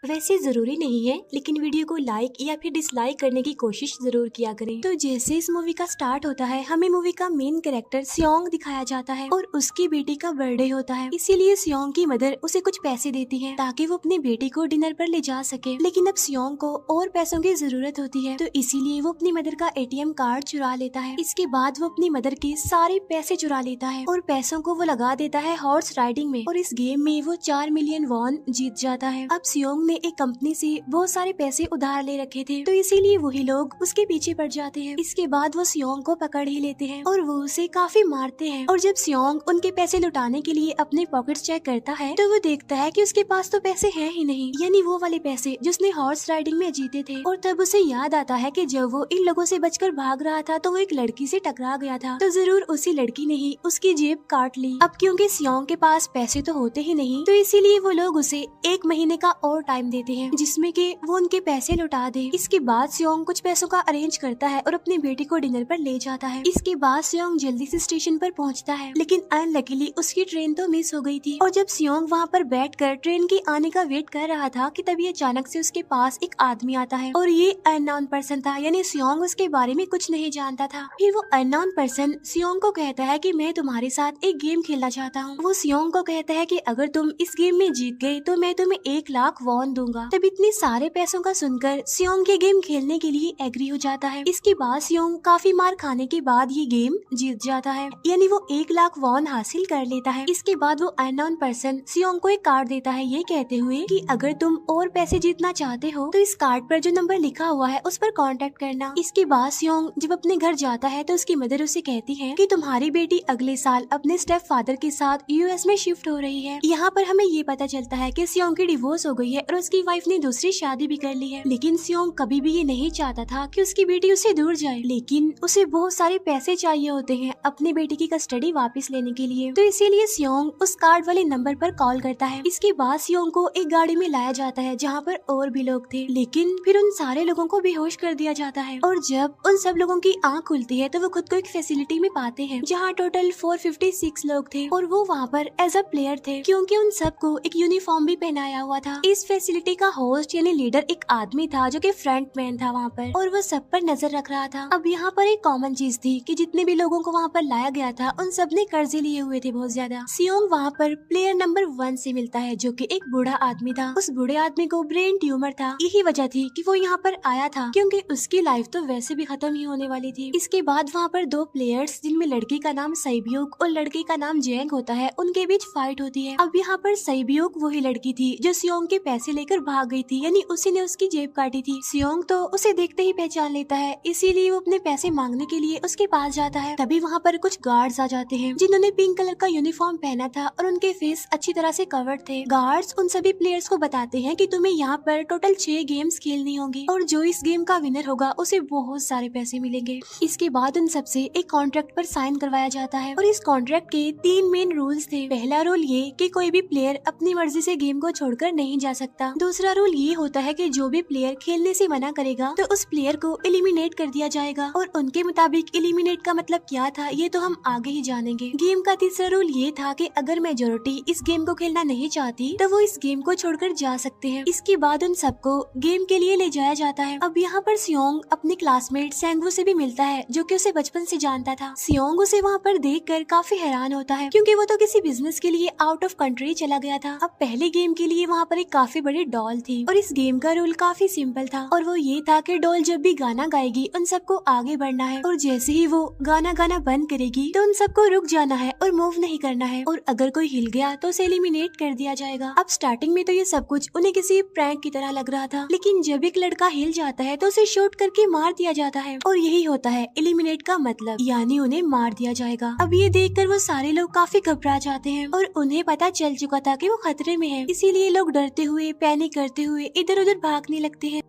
वैसे जरूरी नहीं है, लेकिन वीडियो को लाइक या फिर डिसलाइक करने की कोशिश जरूर किया करें। तो जैसे इस मूवी का स्टार्ट होता है, हमें मूवी का मेन कैरेक्टर सियोंग दिखाया जाता है और उसकी बेटी का बर्थडे होता है। इसीलिए सियोंग की मदर उसे कुछ पैसे देती है ताकि वो अपनी बेटी को डिनर पर ले जा सके। लेकिन अब सियोंग को और पैसों की जरूरत होती है, तो इसीलिए वो अपनी मदर का ATM कार्ड चुरा लेता है। इसके बाद वो अपनी मदर के सारे पैसे चुरा लेता है और पैसों को वो लगा देता है हॉर्स राइडिंग में, और इस गेम में वो 4 मिलियन वॉन जीत जाता है। अब सियोंग ने एक कंपनी से बहुत सारे पैसे उधार ले रखे थे, तो इसीलिए वही लोग उसके पीछे पड़ जाते हैं। इसके बाद वो सियोंग को पकड़ ही लेते हैं और वो उसे काफी मारते हैं। और जब सियोंग उनके पैसे लुटाने के लिए अपने पॉकेट्स चेक करता है, तो वो देखता है कि उसके पास तो पैसे हैं ही नहीं, यानी वो वाले पैसे जिसने हॉर्स राइडिंग में जीते थे। और तब उसे याद आता है कि जब वो इन लोगों से बचकर भाग रहा था तो वो एक लड़की से टकरा गया था, तो जरूर उसी लड़की ने ही उसकी जेब काट ली। अब क्योंकि सियोंग के पास पैसे तो होते ही नहीं, तो इसीलिए वो लोग उसे 1 महीने का और टाइम देते हैं जिसमें कि वो उनके पैसे लौटा दे। इसके बाद सियोंग कुछ पैसों का अरेंज करता है और अपनी बेटी को डिनर पर ले जाता है। इसके बाद सियोंग जल्दी से स्टेशन पर पहुंचता है, लेकिन अनलकीली उसकी ट्रेन तो मिस हो गई थी। और जब सियोंग वहाँ पर बैठकर ट्रेन की आने का वेट कर रहा था कि तभी अचानक से उसके पास एक आदमी आता है, और ये अननोन पर्सन था, यानी सियोंग उसके बारे में कुछ नहीं जानता था। फिर वो अननोन पर्सन सियोंग को कहता है कि मैं तुम्हारे साथ एक गेम खेलना चाहता हूँ। वो सियोंग को कहता है कि अगर तुम इस गेम में जीत गए तो मैं तुम्हें 1 लाख वॉन दूंगा। तब इतने सारे पैसों का सुनकर सियोंग ये गेम खेलने के लिए एग्री हो जाता है। इसके बाद सियोंग काफी मार खाने के बाद ये गेम जीत जाता है, यानी वो 1 लाख वॉन हासिल कर लेता है। इसके बाद वो अननोन पर्सन सियोंग को एक कार्ड देता है, ये कहते हुए कि अगर तुम और पैसे जीतना चाहते हो तो इस कार्ड पर जो नंबर लिखा हुआ है उस पर कांटेक्ट करना। इसके बाद सियोंग जब अपने घर जाता है तो उसकी मदर उसे कहती है कि तुम्हारी बेटी अगले साल अपने स्टेप फादर के साथ US में शिफ्ट हो रही है। यहाँ पर हमें ये पता चलता है कि सियोंग की डिवोर्स हो गई है और उसकी वाइफ ने दूसरी शादी भी कर ली है। लेकिन सियोंग कभी भी ये नहीं चाहता था कि उसकी बेटी उससे दूर जाए, लेकिन उसे बहुत सारे पैसे चाहिए होते हैं अपनी बेटी की कस्टडी वापस लेने के लिए, तो इसीलिए सियोंग उस कार्ड वाले नंबर पर कॉल करता है। इसके बाद सियोंग को एक गाड़ी में लाया जाता है जहाँ पर और भी लोग थे, लेकिन फिर उन सारे लोगों को बेहोश कर दिया जाता है। और जब उन सब लोगों की आंख खुलती है तो वो खुद को एक फैसिलिटी में पाते हैं जहाँ टोटल 456 लोग थे, और वो वहाँ पर एज अ प्लेयर थे क्योंकि उन सबको एक यूनिफॉर्म भी पहनाया हुआ था। इस फैसिलिटी का होस्ट यानी लीडर एक आदमी था जो कि फ्रंट मैन था वहाँ पर, और वो सब पर नजर रख रहा था। अब यहाँ पर एक कॉमन चीज थी कि जितने भी लोगों को वहाँ पर लाया गया था उन सब ने कर्जे लिए हुए थे बहुत ज्यादा। सियोंग वहाँ पर प्लेयर नंबर 1 से मिलता है जो कि एक बूढ़ा आदमी था। उस बूढ़े आदमी को ब्रेन ट्यूमर था, यही वजह थी कि वो यहाँ पर आया था क्योंकि उसकी लाइफ तो वैसे भी खत्म ही होने वाली थी। इसके बाद वहाँ पर 2 प्लेयर्स जिनमें लड़की का नाम सैब्यूक और लड़के का नाम जेंग होता है, उनके बीच फाइट होती है। अब यहाँ पर सैब्यूक वही लड़की थी जो सियोंग के पैसे लेकर भाग गई थी, यानी उसी ने उसकी जेब काटी थी। सियोंग तो उसे देखते ही पहचान लेता है, इसीलिए वो अपने पैसे मांगने के लिए उसके पास जाता है। तभी वहाँ पर कुछ गार्ड्स आ जाते हैं जिन्होंने पिंक कलर का यूनिफॉर्म पहना था और उनके फेस अच्छी तरह से कवर्ड थे। गार्ड्स उन सभी प्लेयर्स को बताते हैं कि तुम्हें यहाँ पर टोटल 6 गेम्स खेलनी होंगी और जो इस गेम का विनर होगा उसे बहुत सारे पैसे मिलेंगे। इसके बाद उन सबसे एक कॉन्ट्रैक्ट पर साइन करवाया जाता है और इस कॉन्ट्रैक्ट के 3 मेन रूल्स थे। पहला रूल ये कि कोई भी प्लेयर अपनी मर्जी से गेम को छोड़कर नहीं जा सकता। दूसरा रूल ये होता है कि जो भी प्लेयर खेलने से मना करेगा तो उस प्लेयर को एलिमिनेट कर दिया जाएगा, और उनके मुताबिक एलिमिनेट का मतलब क्या था ये तो हम आगे ही जानेंगे। गेम का तीसरा रूल ये था कि अगर मेजोरिटी इस गेम को खेलना नहीं चाहती तो वो इस गेम को छोड़कर जा सकते हैं। इसके बाद उन सबको गेम के लिए ले जाया जाता है। अब यहाँ पर सियोंग अपने क्लासमेट सेंगवू से भी मिलता है जो कि उसे बचपन से जानता था। सियोंग उसे वहाँ पर देखकर काफी हैरान होता है क्योंकि वो तो किसी बिजनेस के लिए आउट ऑफ कंट्री चला गया था। अब पहले गेम के लिए वहाँ पर एक काफी बड़ी डॉल थी और इस गेम का रूल काफी सिंपल था, और वो ये था कि डॉल जब भी गाना गाएगी उन सबको आगे बढ़ना है, और जैसे ही वो गाना गाना बंद करेगी तो उन सबको रुक जाना है और मूव नहीं करना है, और अगर कोई हिल गया तो उसे एलिमिनेट कर दिया जाएगा। अब स्टार्टिंग में तो ये सब कुछ उन्हें किसी प्रैंक की तरह लग रहा था, लेकिन जब एक लड़का हिल जाता है तो उसे शूट करके मार दिया जाता है, और यही होता है एलिमिनेट का मतलब, यानी उन्हें मार दिया जाएगा। अब ये देखकर वो सारे लोग काफी घबरा जाते हैं और उन्हें पता चल चुका था कि वो खतरे में है, इसीलिए लोग डरते हुए पैनिक करते हुए इधर उधर भागने लगते हैं।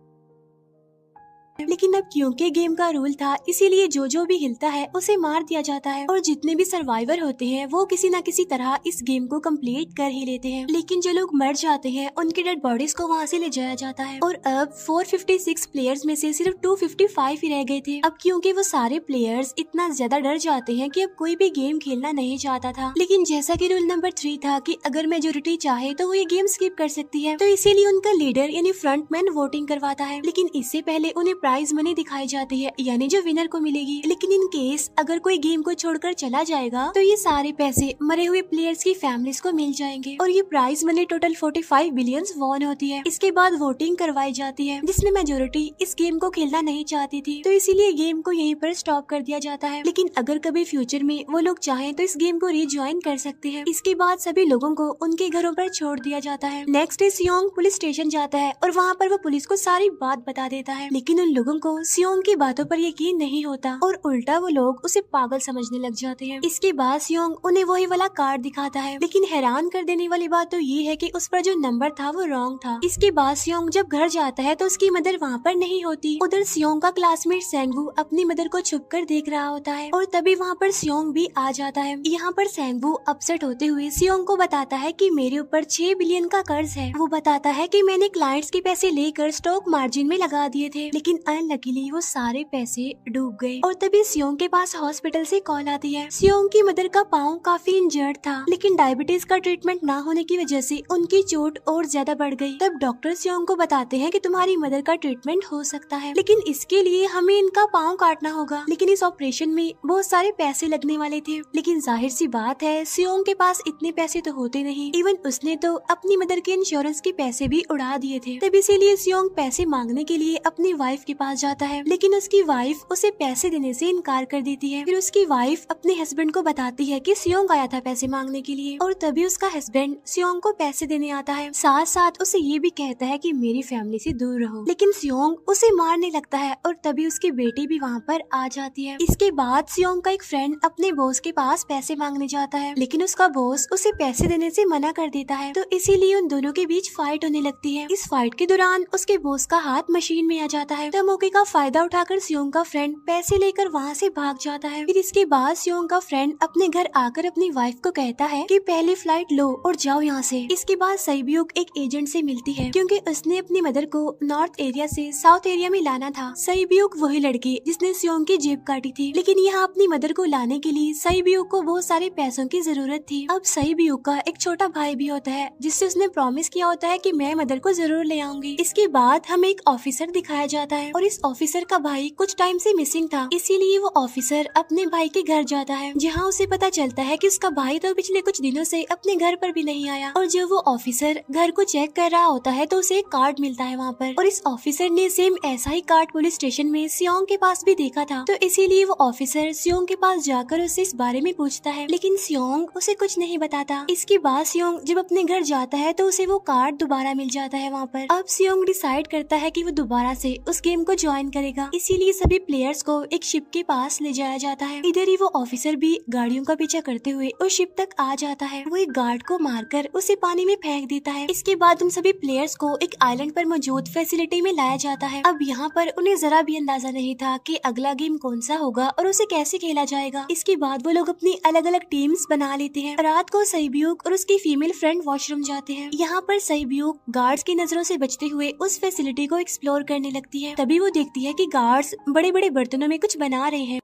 लेकिन अब क्योंकि गेम का रूल था इसीलिए जो भी हिलता है उसे मार दिया जाता है और जितने भी सर्वाइवर होते हैं वो किसी न किसी तरह इस गेम को कंप्लीट कर ही लेते हैं। लेकिन जो लोग मर जाते हैं उनकी डेड बॉडीज को वहाँ से ले जाया जाता है और अब 456 प्लेयर्स में से सिर्फ 255 ही रह गए थे। अब क्योंकि वो सारे प्लेयर्स इतना ज्यादा डर जाते हैं कि अब कोई भी गेम खेलना नहीं चाहता था। लेकिन जैसा कि रूल नंबर 3 था कि अगर मेजोरिटी चाहे तो वो ये गेम स्किप कर सकती है, तो इसीलिए उनका लीडर यानी फ्रंटमैन वोटिंग करवाता है। लेकिन इससे पहले उन्हें प्राइज मनी दिखाई जाती है यानी जो विनर को मिलेगी। लेकिन इन केस अगर कोई गेम को छोड़कर चला जाएगा तो ये सारे पैसे मरे हुए प्लेयर्स की फैमिलीज को मिल जाएंगे और ये prize money total 45 billion won होती है। इसके बाद वोटिंग करवाई जाती है जिसमें मेजोरिटी इस गेम को खेलना नहीं चाहती थी, तो इसीलिए गेम को यहीं पर स्टॉप कर दिया जाता है। लेकिन अगर कभी फ्यूचर में वो लोग चाहें तो इस गेम को रीज्वाइन कर सकते हैं। इसके बाद सभी लोगों को उनके घरों पर छोड़ दिया जाता है। नेक्स्ट डे सियोंग पुलिस स्टेशन जाता है और वहाँ पर वो पुलिस को सारी बात बता देता है। लेकिन उन लोगों को सियोंग की बातों पर यकीन नहीं होता और उल्टा वो लोग उसे पागल समझने लग जाते हैं। इसके बाद सियोंग उन्हें वही वाला कार्ड दिखाता है, लेकिन हैरान कर देने वाली बात तो ये है कि उस पर जो नंबर था वो रॉन्ग था। इसके बाद सियोंग जब घर जाता है तो उसकी मदर वहाँ पर नहीं होती। उधर सियोंग का क्लासमेट सेंगवू अपनी मदर को छुप कर देख रहा होता है और तभी वहाँ पर सियोंग भी आ जाता है। यहाँ पर सेंगवू अपसेट होते हुए सियोंग को बताता है कि मेरे ऊपर 6 बिलियन का कर्ज है। वो बताता है कि मैंने क्लाइंट्स के पैसे लेकर स्टॉक मार्जिन में लगा दिए थे, लेकिन अनलकीली वो सारे पैसे डूब गए। और तभी सियोंग के पास हॉस्पिटल से कॉल आती है। सियोंग की मदर का पाँव काफी इंजर्ड था, लेकिन डायबिटीज का ट्रीटमेंट न होने की वजह से उनकी चोट और ज्यादा बढ़ गई। तब डॉक्टर सियोंग को बताते हैं कि तुम्हारी मदर का ट्रीटमेंट हो सकता है, लेकिन इसके लिए हमें इनका पाँव काटना होगा। लेकिन इस ऑपरेशन में बहुत सारे पैसे लगने वाले थे। लेकिन जाहिर सी बात है सियोंग के पास इतने पैसे तो होते नहीं। इवन उसने तो अपनी मदर के इंश्योरेंस के पैसे भी उड़ा दिए थे। तब इसीलिए सियोंग पैसे मांगने के लिए अपनी वाइफ के पास जाता है, लेकिन उसकी वाइफ उसे पैसे देने से इनकार कर देती है। फिर उसकी वाइफ अपने हस्बैंड को बताती है कि सियोंग आया था पैसे मांगने के लिए और तभी उसका हस्बैंड सियोंग को पैसे देने आता है। साथ साथ उसे ये भी कहता है कि मेरी फैमिली से दूर रहो। लेकिन सियोंग उसे मारने लगता है और तभी उसकी बेटी भी वहाँ पर आ जाती है। इसके बाद सियोंग का एक फ्रेंड अपने बॉस के पास पैसे मांगने जाता है, लेकिन उसका बॉस उसे पैसे देने से मना कर देता है, तो इसीलिए उन दोनों के बीच फाइट होने लगती है। इस फाइट के दौरान उसके बॉस का हाथ मशीन में आ जाता है, तो मौके का फायदा उठाकर सियोंग का फ्रेंड पैसे लेकर वहाँ से भाग जाता है। फिर इसके बाद सियोंग का फ्रेंड अपने घर आकर अपनी वाइफ को कहता है कि पहली फ्लाइट लो और जाओ यहाँ से। इसके बाद सईब्यूक एक एजेंट से मिलती है क्योंकि उसने अपनी मदर को नॉर्थ एरिया से साउथ एरिया में लाना था। सईब्यूक वही लड़की जिसने सियोंग की जेब काटी थी, लेकिन यहाँ अपनी मदर को लाने के लिए सईब्यूक को बहुत सारे पैसों की जरूरत थी। अब सईब्यूक का एक छोटा भाई भी होता है जिससे उसने प्रॉमिस किया होता है कि मैं मदर को जरूर ले आऊंगी। इसके बाद हमें एक ऑफिसर दिखाया जाता है और इस ऑफिसर का भाई कुछ टाइम से मिसिंग था, इसीलिए वो ऑफिसर अपने भाई के घर जाता है, जहाँ उसे पता चलता है कि उसका भाई तो पिछले कुछ दिनों से अपने घर पर भी नहीं आया। और जब वो ऑफिसर घर को चेक कर रहा होता है तो उसे एक कार्ड मिलता है वहाँ पर, और इस ऑफिसर ने सेम ऐसा ही कार्ड पुलिस स्टेशन में सियोंग के पास भी देखा था, तो इसीलिए वो ऑफिसर सियोंग के पास जाकर उससे इस बारे में पूछता है, लेकिन सियोंग उसे कुछ नहीं बताता। इसके बाद सियोंग जब अपने घर जाता है तो उसे वो कार्ड दोबारा मिल जाता है वहाँ पर। अब सियोंग डिसाइड करता है कि वो दोबारा से उस गेम को ज्वाइन करेगा, इसीलिए सभी प्लेयर्स को एक शिप के पास ले जाया जाता है। इधर ही वो ऑफिसर भी गाड़ियों का पीछा करते हुए उस शिप तक आ जाता है। वो एक गार्ड को मारकर उसे पानी में फेंक देता है। इसके बाद उन सभी प्लेयर्स को एक आइलैंड पर मौजूद फैसिलिटी में लाया जाता है। अब यहाँ पर उन्हें जरा भी अंदाजा नहीं था कि अगला गेम कौन सा होगा और उसे कैसे खेला जाएगा। इसके बाद वो लोग अपनी अलग अलग टीम्स बना लेते हैं। रात को सईब्यूक और उसकी फीमेल फ्रेंड वॉशरूम जाते हैं। यहाँ पर सईब्यूक गार्ड्स की नजरों से बचते हुए उस फैसिलिटी को एक्सप्लोर करने लगती है। तभी वो देखती है कि गार्ड्स बड़े बड़े बर्तनों में कुछ बना रहे हैं,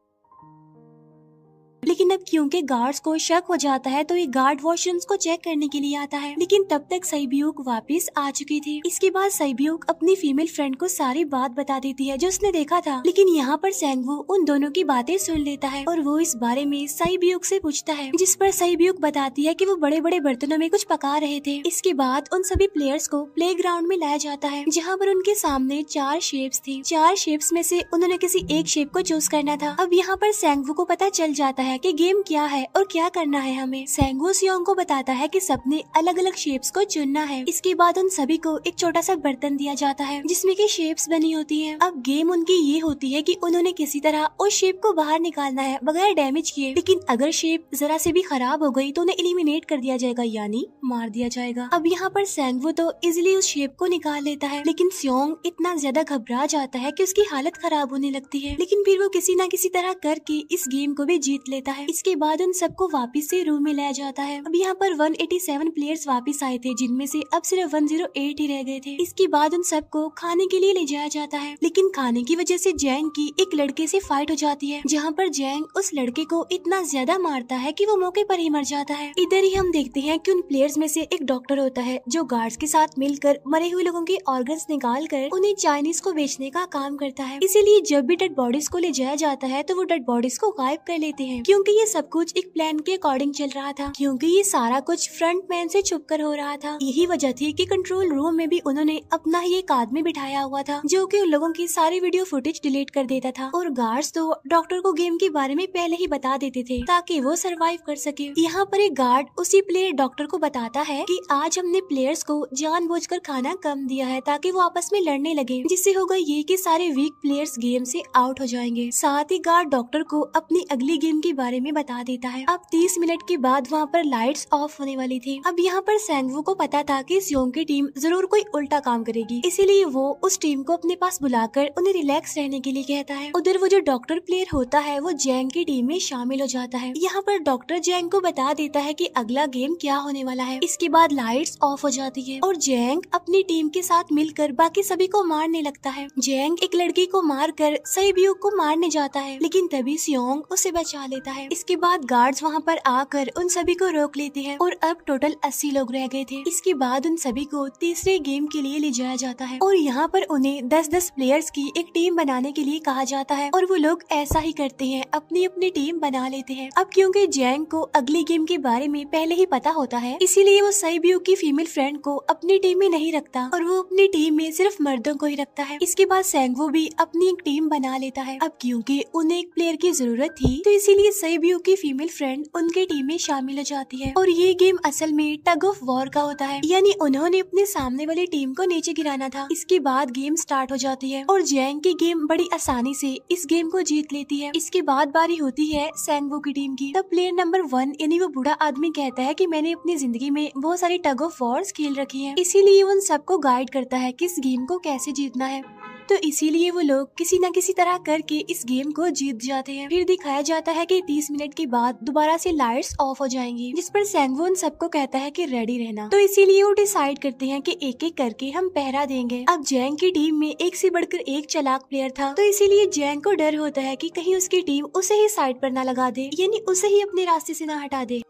लेकिन अब क्योंकि गार्ड्स को शक हो जाता है तो ये गार्ड वॉशरूम्स को चेक करने के लिए आता है, लेकिन तब तक सईब्यूक वापस आ चुकी थी। इसके बाद सईब्यूक अपनी फीमेल फ्रेंड को सारी बात बता देती है जो उसने देखा था, लेकिन यहाँ पर सेंगवू उन दोनों की बातें सुन लेता है और वो इस बारे में सईब्यूक से पूछता है, जिस पर सईब्यूक बताती है कि वो बड़े बड़े बर्तनों में कुछ पका रहे थे। इसके बाद उन सभी प्लेयर्स को प्लेग्राउंड में लाया जाता है, जहाँ पर उनके सामने 4 शेप्स थी। 4 शेप्स में से उन्होंने किसी एक शेप को चूज करना था। अब यहाँ पर सेंगवू को पता चल जाता है कि गेम क्या है और क्या करना है हमें। सेंगवू सियोंग को बताता है कि सबने अलग अलग शेप्स को चुनना है। इसके बाद उन सभी को एक छोटा सा बर्तन दिया जाता है जिसमें कि शेप्स बनी होती है। अब गेम उनकी ये होती है कि उन्होंने किसी तरह उस शेप को बाहर निकालना है बगैर डैमेज किए, लेकिन अगर शेप जरा से भी खराब हो गई तो उन्हें एलिमिनेट कर दिया जाएगा, यानी मार दिया जाएगा। अब यहाँ पर सेंगवू तो इजिली उस शेप को निकाल लेता है, लेकिन सियोंग इतना ज्यादा घबरा जाता है कि उसकी हालत खराब होने लगती है, लेकिन फिर वो किसी न किसी तरह करके इस गेम को भी जीत लेता है। इसके बाद उन सबको वापस से रूम में लाया जाता है। अब यहाँ पर 187 प्लेयर्स वापस आए थे, जिनमें से अब सिर्फ 108 ही रह गए थे। इसके बाद उन सबको खाने के लिए ले जाया जाता है, लेकिन खाने की वजह से जैंग की एक लड़के से फाइट हो जाती है, जहाँ पर जैंग उस लड़के को इतना ज्यादा मारता है कि वो मौके पर ही मर जाता है। इधर ही हम देखते हैं कि उन प्लेयर्स में से एक डॉक्टर होता है जो गार्ड्स के साथ मिलकर मरे हुए लोगों के ऑर्गन्स निकाल कर उन्हें चाइनीज को बेचने का काम करता है। इसीलिए जब भी डेड बॉडीज को ले जाया जाता है तो वो डेड बॉडीज को गायब कर लेते हैं, क्योंकि ये सब कुछ एक प्लान के अकॉर्डिंग चल रहा था, क्योंकि ये सारा कुछ फ्रंट मैन से छुप कर हो रहा था। यही वजह थी कि कंट्रोल रूम में भी उन्होंने अपना ही एक आदमी बिठाया हुआ था जो कि उन लोगों की सारी वीडियो फुटेज डिलीट कर देता था, और गार्ड्स तो डॉक्टर को गेम के बारे में पहले ही बता देते थे ताकि वो सरवाइव कर सके। यहाँ पर एक गार्ड उसी प्लेयर डॉक्टर को बताता है कि आज हमने प्लेयर्स को जानबूझकर खाना कम दिया है ताकि वो आपस में लड़ने लगे, जिससे होगा ये कि सारे वीक प्लेयर्स गेम से आउट हो जाएंगे। साथ ही गार्ड डॉक्टर को अपनी अगली गेम के बारे में बता देता है। अब 30 मिनट के बाद वहाँ पर लाइट्स ऑफ होने वाली थी। अब यहाँ पर सेंगवू को पता था कि सियोंग की टीम जरूर कोई उल्टा काम करेगी, इसीलिए वो उस टीम को अपने पास बुलाकर उन्हें रिलैक्स रहने के लिए कहता है। उधर वो जो डॉक्टर प्लेयर होता है वो जैंग की टीम में शामिल हो जाता है। यहाँ पर डॉक्टर जैंग को बता देता है कि अगला गेम क्या होने वाला है। इसके बाद लाइट्स ऑफ हो जाती है और जैंग अपनी टीम के साथ मिलकर बाकी सभी को मारने लगता है। जैंग एक लड़की को मारकर सैब्यू को मारने जाता है, लेकिन तभी सियोंग उसे बचा लेता है। इसके बाद गार्ड्स वहाँ पर आकर उन सभी को रोक लेते हैं और अब टोटल 80 लोग रह गए थे। इसके बाद उन सभी को तीसरे गेम के लिए ले जाया जाता है और यहाँ पर उन्हें 10-10 प्लेयर्स की एक टीम बनाने के लिए कहा जाता है, और वो लोग ऐसा ही करते हैं, अपनी अपनी टीम बना लेते हैं। अब क्योंकि जैंग को अगली गेम के बारे में पहले ही पता होता है, इसीलिए वो सैब्यू की फीमेल फ्रेंड को अपनी टीम में नहीं रखता और वो अपनी टीम में सिर्फ मर्दों को ही रखता है। इसके बाद सेंगवू भी अपनी एक टीम बना लेता है। अब क्योंकि उन्हें एक प्लेयर की जरूरत थी तो इसीलिए सैब्यू की फीमेल फ्रेंड उनके टीम में शामिल हो जाती है, और ये गेम असल में टग ऑफ वॉर का होता है, यानी उन्होंने अपने सामने वाली टीम को नीचे गिराना था। इसके बाद गेम स्टार्ट हो जाती है और जैंग की गेम बड़ी आसानी से इस गेम को जीत लेती है। इसके बाद बारी होती है सेंगवू की टीम की। तब प्लेयर नंबर 1 यानी वो बूढ़ा आदमी कहता है कि मैंने अपनी जिंदगी में बहुत सारी टग ऑफ वॉर्स खेल रखी है, इसीलिए उन सबको गाइड करता है कि इस गेम को कैसे जीतना है। तो इसीलिए वो लोग किसी न किसी तरह करके इस गेम को जीत जाते हैं। फिर दिखाया जाता है कि 30 मिनट के बाद दोबारा से लाइट्स ऑफ हो जाएंगी, जिस पर सेंगवू उन सबको कहता है कि रेडी रहना। तो इसीलिए वो डिसाइड करते हैं कि एक एक करके हम पहरा देंगे। अब जैंग की टीम में एक से बढ़कर एक चालाक प्लेयर था, तो इसीलिए जैंग को डर होता है कि कहीं उसकी टीम उसे ही साइड पर न लगा दे, यानी उसे ही अपने रास्ते से न हटा दे।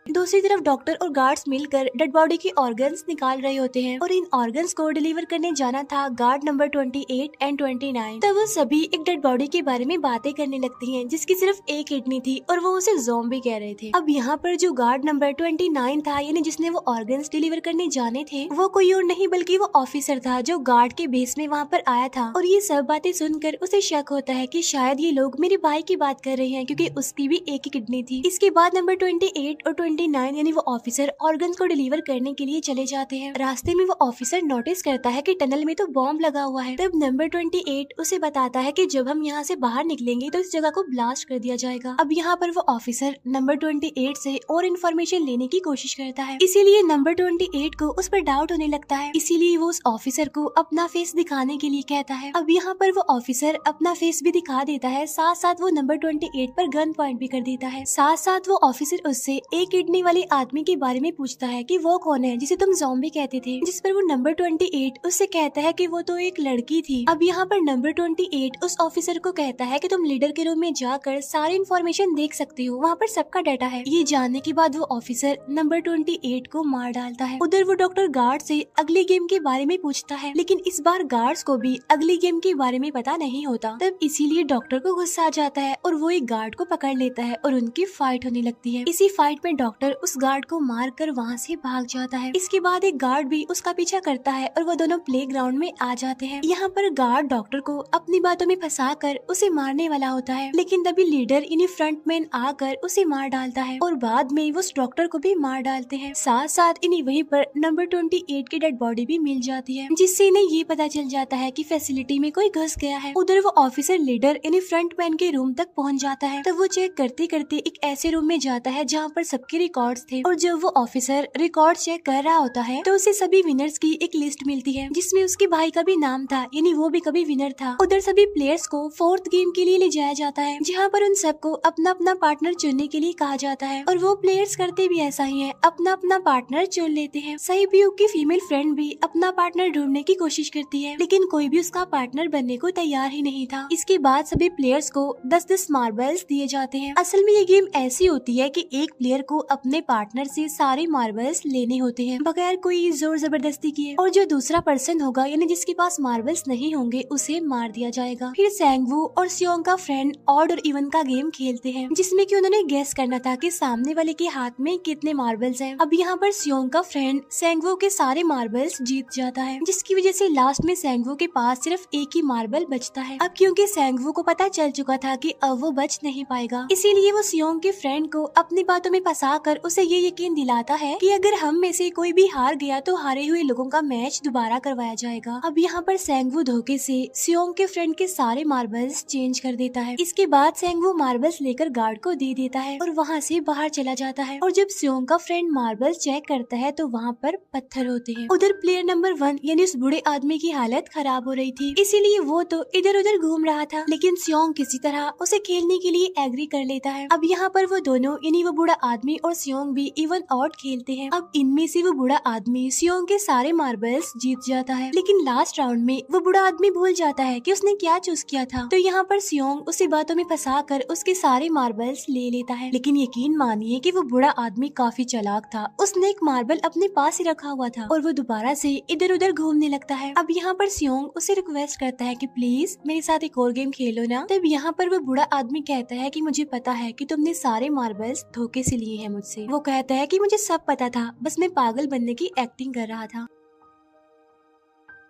दूसरी तरफ डॉक्टर और गार्ड्स मिलकर डेड बॉडी के ऑर्गन्स निकाल रहे होते हैं और इन ऑर्गन्स को डिलीवर करने जाना था गार्ड नंबर 28 एंड 29। तब वो सभी एक डेड बॉडी के बारे में बातें करने लगती हैं जिसकी सिर्फ एक किडनी थी और वो उसे ज़ॉम्बी कह रहे थे। अब यहाँ पर जो गार्ड नंबर 29 था, यानी जिसने वो ऑर्गन्स डिलीवर करने जाने थे, वो कोई और नहीं बल्कि वो ऑफिसर था जो गार्ड के बेस में वहाँ पर आया था। और ये सब बातें सुनकर उसे शक होता है कि शायद ये लोग मेरे भाई की बात कर रहे हैं, क्योंकि उसकी भी एक ही किडनी थी। इसके बाद नंबर 28 और 29 यानी वो ऑफिसर ऑर्गन्स को डिलीवर करने के लिए चले जाते हैं। रास्ते में वो ऑफिसर नोटिस करता है कि टनल में तो बॉम्ब लगा हुआ है। तब नंबर 28 उसे बताता है कि जब हम यहाँ से बाहर निकलेंगे तो इस जगह को ब्लास्ट कर दिया जाएगा। अब यहाँ पर वो ऑफिसर नंबर 28 से और इन्फॉर्मेशन लेने की कोशिश करता है, इसीलिए नंबर 28 को उस पर डाउट होने लगता है, इसीलिए वो उस ऑफिसर को अपना फेस दिखाने के लिए कहता है। अब यहाँ पर वो ऑफिसर अपना फेस भी दिखा देता है, साथ साथ वो नंबर 28 पर गन पॉइंट भी कर देता है। साथ साथ वो ऑफिसर उससे एक किडनी वाले आदमी के बारे में पूछता है कि वो कौन है जिसे तुम ज़ॉम्बी कहते थे, जिस पर वो नंबर 28 उससे कहता है कि वो तो एक लड़की थी। अब यहाँ पर नंबर 28 उस ऑफिसर को कहता है कि तुम लीडर के रूम में जाकर सारी इन्फॉर्मेशन देख सकते हो, वहाँ पर सबका डाटा है। ये जानने के बाद वो ऑफिसर नंबर 28 को मार डालता है। उधर वो डॉक्टर गार्ड से अगली गेम के बारे में पूछता है, लेकिन इस बार गार्ड्स को भी अगली गेम के बारे में पता नहीं होता। तब इसीलिए डॉक्टर को गुस्सा आ जाता है और वो एक गार्ड को पकड़ लेता है और उनकी फाइट होने लगती है। इसी फाइट में डॉक्टर डॉक्टर उस गार्ड को मार कर वहाँ से भाग जाता है। इसके बाद एक गार्ड भी उसका पीछा करता है और वो दोनों प्लेग्राउंड में आ जाते हैं। यहाँ पर गार्ड डॉक्टर को अपनी बातों में फंसा कर उसे मारने वाला होता है, लेकिन तभी लीडर यानी फ्रंटमैन आकर उसे मार डालता है और बाद में वो उस डॉक्टर को भी मार डालते हैं। साथ साथ इन्हें वहीं पर नंबर 28 की डेड बॉडी भी मिल जाती है, जिससे इन्हें ये पता चल जाता है कि फैसिलिटी में कोई घुस गया है। उधर वो ऑफिसर लीडर यानी फ्रंटमैन के रूम तक पहुंच जाता है। तब वो चेक करते करते एक ऐसे रूम में जाता है जहाँ पर सबके रिकॉर्ड्स थे, और जब वो ऑफिसर रिकॉर्ड चेक कर रहा होता है तो उसे सभी विनर्स की एक लिस्ट मिलती है, जिसमें उसके भाई का भी नाम था, यानी वो भी कभी विनर था। उधर सभी प्लेयर्स को 4th गेम के लिए ले जाया जाता है, जहाँ पर उन सबको अपना अपना पार्टनर चुनने के लिए कहा जाता है, और वो प्लेयर्स करते भी ऐसा ही है, अपना अपना पार्टनर चुन लेते हैं। सहीब्यूक की फीमेल फ्रेंड भी अपना पार्टनर ढूंढने की कोशिश करती है, लेकिन कोई भी उसका पार्टनर बनने को तैयार ही नहीं था। इसके बाद सभी प्लेयर्स को 10-10 मार्बल्स दिए जाते हैं। असल में ये गेम ऐसी होती है कि एक प्लेयर को अपने पार्टनर से सारे मार्बल्स लेने होते हैं बगैर कोई जोर जबरदस्ती किए, और जो दूसरा पर्सन होगा यानी जिसके पास मार्बल्स नहीं होंगे उसे मार दिया जाएगा। फिर सैंगवू और सियोंग का फ्रेंड ऑड और इवन का गेम खेलते हैं, जिसमें कि उन्होंने गेस करना था कि सामने वाले के हाथ में कितने मार्बल्स हैं। अब यहाँ पर सियोंग का फ्रेंड सैंगवू के सारे मार्बल्स जीत जाता है, जिसकी वजह से लास्ट में सैंगवू के पास सिर्फ एक ही मार्बल बचता है। अब क्योंकि सैंगवू को पता चल चुका था कि अब वो बच नहीं पाएगा, इसीलिए वो सियोंग के फ्रेंड को अपनी बातों में फंसा कर उसे ये यकीन दिलाता है कि अगर हम में से कोई भी हार गया तो हारे हुए लोगों का मैच दोबारा करवाया जाएगा। अब यहाँ पर सैंगवू धोखे से सियोंग के फ्रेंड के सारे मार्बल्स चेंज कर देता है। इसके बाद सैंगवू मार्बल्स लेकर गार्ड को दे देता है और वहाँ से बाहर चला जाता है, और जब सियोंग का फ्रेंड मार्बल्स चेक करता है तो वहाँ पर पत्थर होते हैं। उधर प्लेयर नंबर 1 यानी उस बूढ़े आदमी की हालत खराब हो रही थी, इसीलिए वो तो इधर उधर घूम रहा था, लेकिन सियोंग किसी तरह उसे खेलने के लिए एग्री कर लेता है। अब यहाँ पर वो दोनों यानी वो बूढ़ा आदमी और सियोंग भी इवन ऑड खेलते हैं। अब इनमें से वो बूढ़ा आदमी सियोंग के सारे मार्बल्स जीत जाता है, लेकिन लास्ट राउंड में वो बूढ़ा आदमी भूल जाता है कि उसने क्या चूज किया था। तो यहाँ पर सियोंग उसे बातों में फंसा कर उसके सारे मार्बल्स ले लेता है, लेकिन यकीन मानिए कि वो बूढ़ा आदमी काफी चालाक था। उसने एक मार्बल अपने पास ही रखा हुआ था और वो दोबारा से इधर उधर घूमने लगता है। अब यहाँ पर सियोंग उसे रिक्वेस्ट करता है कि प्लीज मेरे साथ एक और गेम खेलो ना। तब यहाँ पर वो बूढ़ा आदमी कहता है कि मुझे पता है कि तुमने सारे मार्बल्स धोखे से लिए हैं मुझसे। वो कहता है कि मुझे सब पता था, बस मैं पागल बनने की एक्टिंग कर रहा था।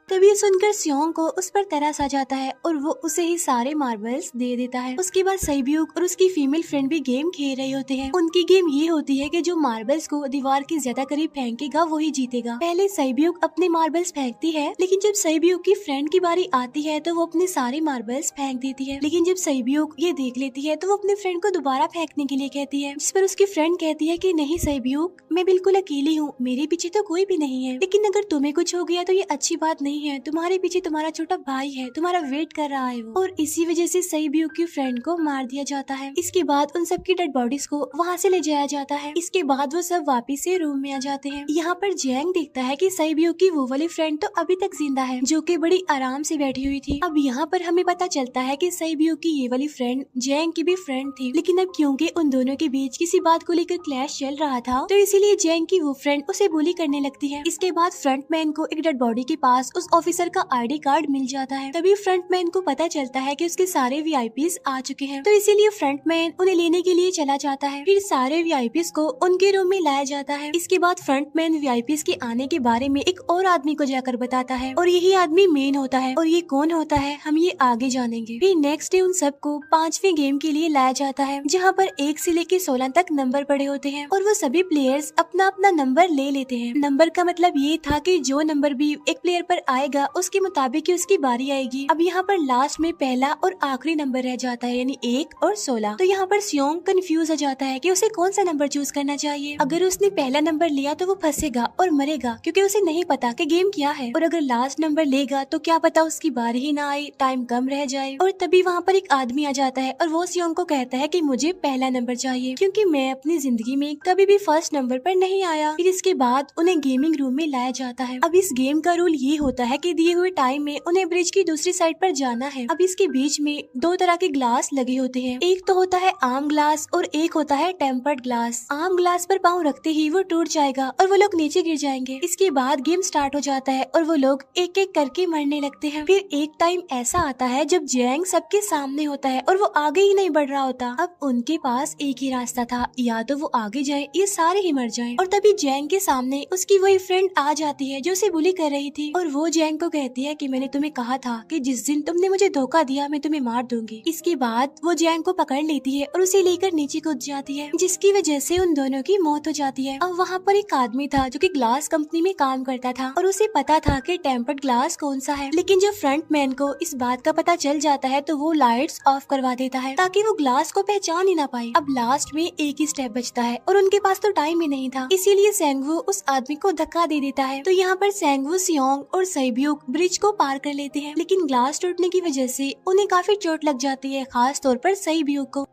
तभी सुनकर सियोंग को उस पर तरस आ जाता है और वो उसे ही सारे मार्बल्स दे देता है। उसके बाद सहीब्यूक और उसकी फीमेल फ्रेंड भी गेम खेल रहे होते हैं। उनकी गेम ये होती है कि जो मार्बल्स को दीवार के ज्यादा करीब फेंकेगा वो ही जीतेगा। पहले सहीब्यूक अपने मार्बल्स फेंकती है, लेकिन जब सहीब्यूक की फ्रेंड की बारी आती है तो वो अपने सारे मार्बल्स फेंक देती है। लेकिन जब सहीब्यूक ये देख लेती है तो वो अपने फ्रेंड को दोबारा फेंकने के लिए कहती है, जिस पर उसकी फ्रेंड कहती है कि नहीं सहीब्यूक, मैं बिल्कुल अकेली हूँ, मेरे पीछे तो कोई भी नहीं है, लेकिन अगर तुम्हें कुछ हो गया तो ये अच्छी बात नहीं है, तुम्हारे पीछे तुम्हारा छोटा भाई है, तुम्हारा वेट कर रहा है वो। और इसी वजह से सहीब्यूक की फ्रेंड को मार दिया जाता है। इसके बाद उन सबकी डेड बॉडीज को वहाँ से ले जाया जाता है। इसके बाद वो सब वापिस से रूम में आ जाते हैं। यहाँ पर जैंग देखता है कि सहीब्यूक की वो वाली फ्रेंड तो अभी तक जिंदा है, जो कि बड़ी आराम से बैठी हुई थी। अब यहाँ पर हमें पता चलता है कि सहीब्यूक की ये वाली फ्रेंड जैंग की भी फ्रेंड थी, लेकिन अब क्योंकि उन दोनों के बीच किसी बात को लेकर क्लैश चल रहा था तो इसीलिए जैंग की वो फ्रेंड उसे बुली करने लगती है। इसके बाद फ्रंटमैन को एक डेड बॉडी के पास उस ऑफिसर का आईडी कार्ड मिल जाता है। तभी फ्रंटमैन को पता चलता है कि उसके सारे वीआईपीज आ चुके हैं, तो इसीलिए फ्रंटमैन उन्हें लेने के लिए चला जाता है। फिर सारे वीआईपीज को उनके रूम में लाया जाता है। इसके बाद फ्रंटमैन वीआईपीज के आने के बारे में एक और आदमी को जाकर बताता है, और यही आदमी मेन होता है, और ये कौन होता है हम ये आगे जानेंगे। फिर नेक्स्ट डे उन सबको 5वें गेम के लिए लाया जाता है, जहाँ पर 1 से लेकर 16 तक नंबर पड़े होते हैं, और वो सभी प्लेयर्स अपना अपना नंबर ले लेते हैं। नंबर का मतलब ये था कि जो नंबर भी एक प्लेयर पर आएगा उसके मुताबिक उसकी बारी आएगी। अब यहाँ पर लास्ट में पहला और आखिरी नंबर रह जाता है, यानी 1 और 16। तो यहाँ पर सियोंग कंफ्यूज हो जाता है कि उसे कौन सा नंबर चूज करना चाहिए। अगर उसने पहला नंबर लिया तो वो फंसेगा और मरेगा, क्योंकि उसे नहीं पता कि गेम क्या है, और अगर लास्ट नंबर लेगा तो क्या पता उसकी बारी ही ना आए, टाइम कम रह जाए। और तभी वहाँ पर एक आदमी आ जाता है और वो सियोंग को कहता है कि मुझे पहला नंबर चाहिए, क्योंकि मैं अपनी जिंदगी में कभी भी फर्स्ट नंबर पर नहीं आया। फिर इसके बाद उन्हें गेमिंग रूम में लाया जाता है। अब इस गेम का रूल ये होता होता है कि दिए हुए टाइम में उन्हें ब्रिज की दूसरी साइड पर जाना है। अब इसके बीच में दो तरह के ग्लास लगे होते हैं, एक तो होता है आम ग्लास और एक होता है टेम्पर्ड ग्लास। आम ग्लास पर पाँव रखते ही वो टूट जाएगा और वो लोग नीचे गिर जाएंगे। इसके बाद गेम स्टार्ट हो जाता है और वो लोग एक एक करके मरने लगते हैं। फिर एक टाइम ऐसा आता है जब जैंग सबके सामने होता है और वो आगे ही नहीं बढ़ रहा होता। अब उनके पास एक ही रास्ता था, या तो वो आगे जाए या सारे ही मर जाएं। और तभी जैंग के सामने उसकी वही फ्रेंड आ जाती है जो उसे बुली कर रही थी, और वो जैंग को कहती है कि मैंने तुम्हें कहा था कि जिस दिन तुमने मुझे धोखा दिया मैं तुम्हें मार दूंगी। इसके बाद वो जैंग को पकड़ लेती है और उसे लेकर नीचे कूद जाती है, जिसकी वजह से उन दोनों की मौत हो जाती है। अब वहाँ पर एक आदमी था जो कि ग्लास कंपनी में काम करता था और उसे पता था कि टेम्पर्ड ग्लास कौन सा है, लेकिन जब फ्रंट मैन को इस बात का पता चल जाता है तो वो लाइट्स ऑफ करवा देता है ताकि वो ग्लास को पहचान ही ना पाए। अब लास्ट में एक ही स्टेप बचता है और उनके पास तो टाइम ही नहीं था, इसीलिए सेंगवू उस आदमी को धक्का दे देता है। तो यहाँ पर सेंगवू, सियोंग और सैब्यूक ब्रिज को पार कर लेते हैं, लेकिन ग्लास टूटने की वजह से उन्हें काफी चोट लग जाती है, खास तौर पर सैब्यूक को।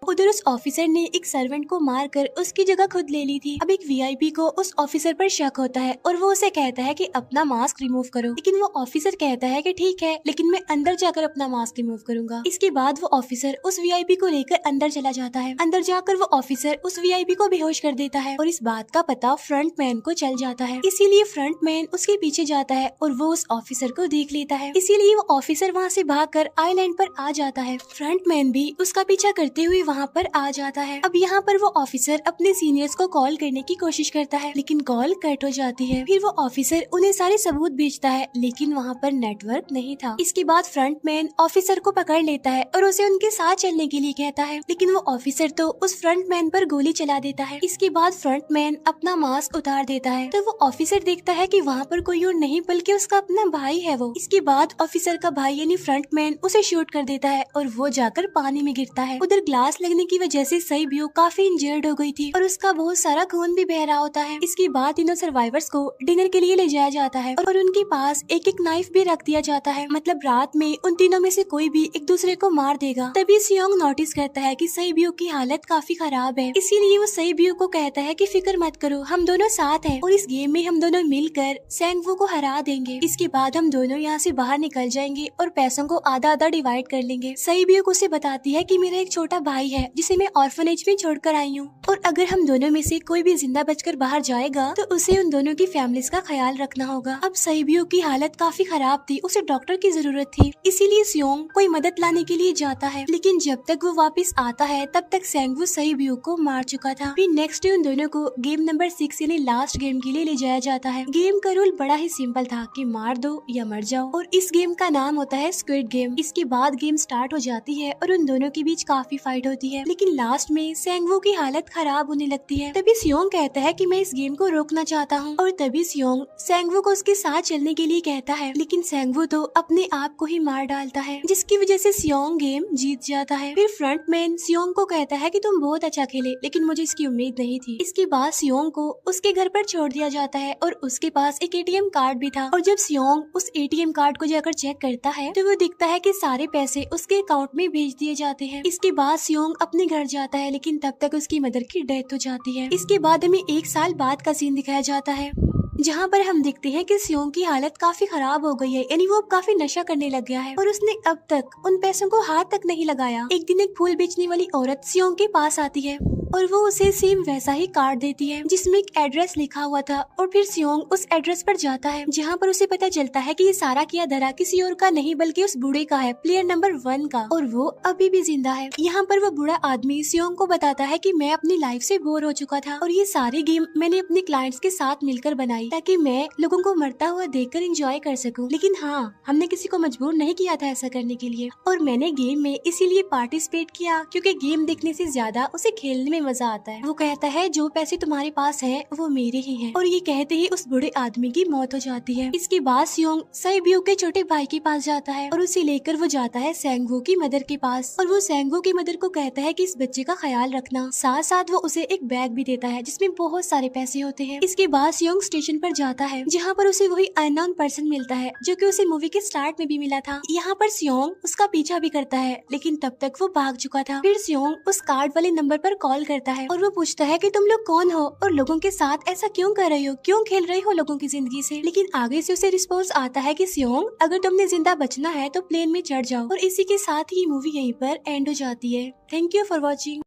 उधर उस ऑफिसर ने एक सर्वेंट को मारकर उसकी जगह खुद ले ली थी। अब एक वीआईपी को उस ऑफिसर पर शक होता है और वो उसे कहता है कि अपना मास्क रिमूव करो, लेकिन वो ऑफिसर कहता है कि ठीक है, लेकिन मैं अंदर जाकर अपना मास्क रिमूव करूंगा। इसके बाद वो ऑफिसर उस वीआईपी को लेकर अंदर चला जाता है। अंदर जाकर वो ऑफिसर उस वीआईपी को बेहोश कर देता है और इस बात का पता फ्रंट मैन को चल जाता है, इसीलिए फ्रंट मैन उसके पीछे जाता है और वो उस ऑफिसर को देख लेता है, इसीलिए वो ऑफिसर वहाँ से भागकर आइलैंड पर आ जाता है। फ्रंट मैन भी उसका पीछा करते हुए वहाँ पर आ जाता है। अब यहाँ पर वो ऑफिसर अपने सीनियर्स को कॉल करने की कोशिश करता है, लेकिन कॉल कट हो जाती है। फिर वो ऑफिसर उन्हें सारे सबूत भेजता है, लेकिन वहाँ पर नेटवर्क नहीं था। इसके बाद फ्रंट मैन ऑफिसर को पकड़ लेता है और उसे उनके साथ चलने के लिए कहता है, लेकिन वो ऑफिसर तो उस फ्रंट मैन पर गोली चला देता है। इसके बाद फ्रंट मैन अपना मास्क उतार देता है, तो वो ऑफिसर देखता है कि वहाँ पर कोई और नहीं बल्कि उसका अपना भाई है वो। इसके बाद ऑफिसर का भाई यानी फ्रंट मैन उसे शूट कर देता है और वो जाकर पानी में गिरता है। उधर ग्लास लगने की वजह से सैब्यूक काफी इंजर्ड हो गई थी और उसका बहुत सारा खून भी बह रहा होता है। इसके बाद तीनों सर्वाइवर्स को डिनर के लिए ले जाया जाता है और उनके पास एक एक नाइफ भी रख दिया जाता है, मतलब रात में उन तीनों में से कोई भी एक दूसरे को मार देगा। तभी सियोंग नोटिस करता है कि सैब्यूक की हालत काफी खराब है, इसीलिए वो सैब्यूक को कहता है कि फिक्र मत करो, हम दोनों साथ हैं और इस गेम में हम दोनों मिलकर सेंगवू को हरा देंगे। इसके बाद हम दोनों यहाँ से बाहर निकल जाएंगे और पैसों को आधा आधा डिवाइड कर लेंगे। सैब्यूक उसे बताती है कि मेरा एक छोटा भाई है जिसे मैं ऑर्फनेज में छोड़कर आई हूँ, और अगर हम दोनों में से कोई भी जिंदा बचकर बाहर जाएगा तो उसे उन दोनों की फैमिलीज का ख्याल रखना होगा। अब सैब्यूक की हालत काफी खराब थी, उसे डॉक्टर की जरूरत थी, इसीलिए सियोंग कोई मदद लाने के लिए जाता है, लेकिन जब तक वो वापस आता है तब तक सेंगवू सैब्यूक को मार चुका था। फिर नेक्स्ट डे उन दोनों को गेम नंबर 6 यानी लास्ट गेम के लिए ले जाया जाता है। गेम का रूल बड़ा ही सिंपल था कि मार दो या मर जाओ, और इस गेम का नाम होता है स्क्विड गेम। इसके बाद गेम स्टार्ट हो जाती है और उन दोनों के बीच काफी फाइट होती है, लेकिन लास्ट में सेंगवू की हालत खराब होने लगती है। तभी सियोंग कहता है कि मैं इस गेम को रोकना चाहता हूँ, और तभी सियोंग सेंगवू को उसके साथ चलने के लिए कहता है, लेकिन सेंगवू तो अपने आप को ही मार डालता है, जिसकी वजह से सियोंग गेम जीत जाता है। फिर फ्रंट मैन सियोंग को कहता है कि तुम बहुत अच्छा खेले, लेकिन मुझे इसकी उम्मीद नहीं थी। इसके बाद सियोंग को उसके घर पर छोड़ दिया जाता है और उसके पास एक एटीएम कार्ड भी था, और जब सियोंग उस एटीएम कार्ड को जाकर चेक करता है तो वो दिखता है कि सारे पैसे उसके अकाउंट में भेज दिए जाते हैं। इसके बाद सियोंग अपने घर जाता है, लेकिन तब तक उसकी मदर की डेथ हो जाती है। इसके बाद हमें 1 साल बाद का सीन दिखाया जाता है, जहाँ पर हम देखते हैं कि सियोंग की हालत काफी खराब हो गई है, यानी वो काफी नशा करने लग गया है और उसने अब तक उन पैसों को हाथ तक नहीं लगाया। एक दिन एक फूल बेचने वाली औरत सियोंग के पास आती है और वो उसे सेम वैसा ही कार्ड देती है जिसमें एक एड्रेस लिखा हुआ था, और फिर सियोंग उस एड्रेस पर जाता है जहाँ पर उसे पता चलता है कि ये सारा किया धरा किसी और का नहीं बल्कि उस बूढ़े का है, प्लेयर नंबर 1 का, और वो अभी भी जिंदा है। यहाँ पर वो बूढ़ा आदमी सियोंग को बताता है कि मैं अपनी लाइफ से बोर हो चुका था और ये सारी गेम मैंने अपने क्लाइंट्स के साथ मिलकर बनाई ताकि मैं लोगों को मरता हुआ देखकर एंजॉय कर सकूं, लेकिन हाँ, हमने किसी को मजबूर नहीं किया था ऐसा करने के लिए, और मैंने गेम में इसीलिए पार्टिसिपेट किया क्योंकि गेम देखने से ज्यादा उसे खेलने में मजा आता है। वो कहता है जो पैसे तुम्हारे पास हैं वो मेरे ही हैं, और ये कहते ही उस बूढ़े आदमी की मौत हो जाती है। इसके बाद सियोंग सैब्यूक के छोटे भाई के पास जाता है और उसे लेकर वो जाता है सेंगवू की मदर के पास, और वो सेंगवू की मदर को कहता है कि इस बच्चे का ख्याल रखना, साथ साथ वो उसे एक बैग भी देता है जिसमें बहुत सारे पैसे होते हैं। इसके बाद सियोंग स्टेशन पर जाता है जहाँ पर उसे वही अननोन पर्सन मिलता है जो कि उसे मूवी के स्टार्ट में भी मिला था। यहाँ पर सियोंग उसका पीछा भी करता है, लेकिन तब तक वो भाग चुका था। फिर सियोंग उस कार्ड वाले नंबर पर कॉल कॉल करता है और वो पूछता है कि तुम लोग कौन हो और लोगों के साथ ऐसा क्यों कर रही हो, क्यों खेल रही हो लोगों की जिंदगी से। लेकिन आगे से उसे रिस्पॉन्स आता है कि सियोंग, अगर तुमने जिंदा बचना है तो प्लेन में चढ़ जाओ। और इसी के साथ ही मूवी यहीं पर एंड हो जाती है। Thank you for watching.